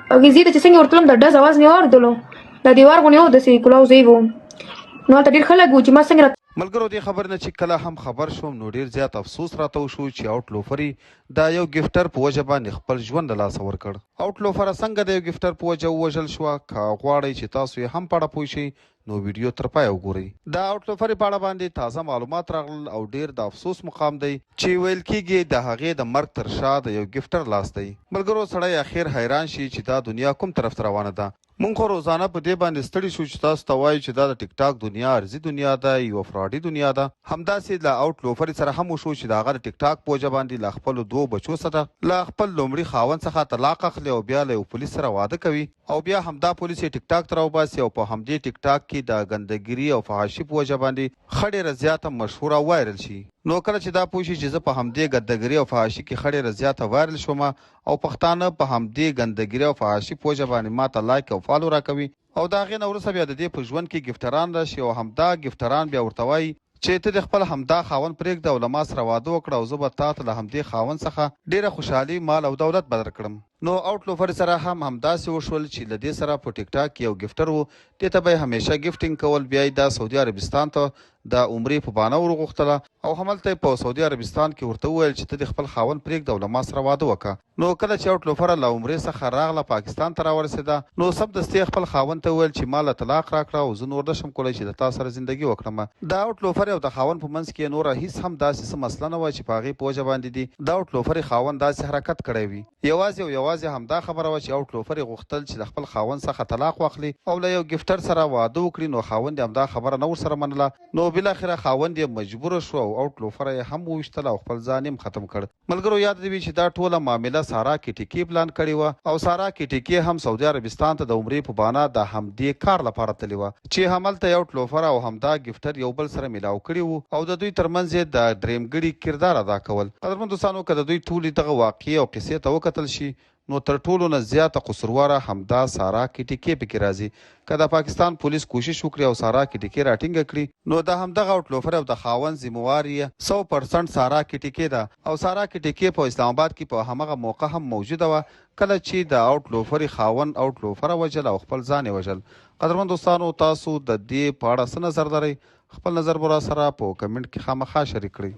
زه چې څنګه ورتلم د ډز اواز مې واورېدلو د دیوار غونې و داسې کلاو ځای و نو هلته ډېر خلک و چې ما څنګه ملګرو دې خبر نه چې کله هم خبر شوم نو ډیر زیات افسوس راته وشو چې آوټ لوفري دا یو ګفټر په وجه باندې خپل ژوند له لاسه ورکړ. آوټ لوفره څنګه د یو ګفټر په وجه ووژل شوه که غواړئ چې تاسو یې هم په اړه پوه شئ نو ویډیو تر پایه وګورئ. د آوټ لوفري په اړه باندې تازه معلومات راغلل او ډیر د افسوس مقام دی چې ویل کیږي د هغې د مرګ تر شا د یو ګفټر لاس دی. ملګرو سړی اخر حیران شي چې دا دنیا کوم طرف ته روانه ده. مونږ خو روزانه په دې باندې ستړي شو چې تاسو ته وایو چې دا د ټیک ټاک دنیا ارزي دنیا ده یوه فراډي دنیا ده. همداسې له آوټ لوفري سره هم وشو چې د هغه د ټیک ټاک په وجه باندې له خپلو دوو بچو سره له خپل لومړي خاوند څخه طلاق اخلي او بیا له یو پولیس سره واده کوي او بیا همدا پولیس یې ټیک ټاک ته راوباسي او په همدې ټیک ټاک کې د ګندګیري او فحاشي په وجه باندې ښه ډېره زیاته مشهوره وایرل شي. نو کله چې دا پوه شي چې زه په همدې ګندګیري او فحاشي کې ښه ډېره زیاته وایرل شوم او پښتانه په همدې ګندګیري او فحاشي په وجه باندې ما ته لایک او فالو راکوي او د هغې نه وروسته بیا د دې په ژوند کې ګفټران راشي او همدا ګفټران بیا ورته وایي چې ته د خپل همدا خاوند پرېږده او له ما سره واده وکړه او زه به تا ته له همدې خاوند څخه ډېره خوشحالي مال او دولت به درکړم. نو آوټ لوفر سره هم همداسې وشول چې له دې سره په ټیک ټاک کې یو ګفټر و دې ته به یې همیشه ګفټینګ کول بیا یې دا سعودي عربستان ته د عمرې په بانه ورغوښتله او هملته یې په سعودي عربستان کې ورته وویل چې ته د خپل خاوند پرېږده او له ما سره واده وکړه. نو کله چې آوټ لوفره له عمرې څخه راغله پاکستان ته راورسېده نو سمدستي خپل خاوند ته وویل چې ما له طلاق راکړه او زه نور نشم کولی چې د تا سره زندګي وکړم. د آوټ لوفر او د خاوند په منځ کې نوره هیڅ هم داسې څه مسله نه وه چې په هغې په وجه باندې دي د آوټ لوفرې خاوند داسې حرکت کړی وي. یوازې او یوازې همدا خبره وه چې آوټ لوفر یې غوښتل چې د خپل خاوند څخه طلاق واخلي او له یو ګفټر سره واده وکړي نو خاوند یې همدا خبره نه ورسره منله نو بالاخره خاوند یې مجبوره شو او آوټ لوفره یې هم وویشتل او خپل ځان یې ختم کړ. ملګرو یاد دې وي چې دا ټوله معامله سارا کیټیکي پلان کړې وه او سارا کیټیکي هم سعودي عربستان ته د عمرې په بانه د همدې کار لپاره تللې وه چې هملته یې آوټ لوفر او همدا ګفټر یو بل سره میلاو کړي وو او د دوی ترمنځ یې د درېمګړي کردار ادا کول. قدرمن دوستانو که د دوی ټولې دغه واقعې او قصې ته وکتل شي نو تر ټولو نه زیاته قصورواره همدا سارا کیټیکي پکې راځي. که د پاکستان پولیس کوشش وکړي او سارا کیټیکي راټینګه کړي نو د همدغه آوټ لوفر او د خاوند ذمهوار یې 100% سارا کیټیکي ده او سارا کیټیکي په اسلام آباد کې په همغه موقع هم موجوده وه کله چې د آوټ لوفري خاوند آوټ لوفره وژل او خپل ځان یې وژل. قدرمن دوستانو تاسو د دې په اړه څه نظر لرئ؟ خپل نظر به راسره په کمنټ کې خامخا شریک کړئ.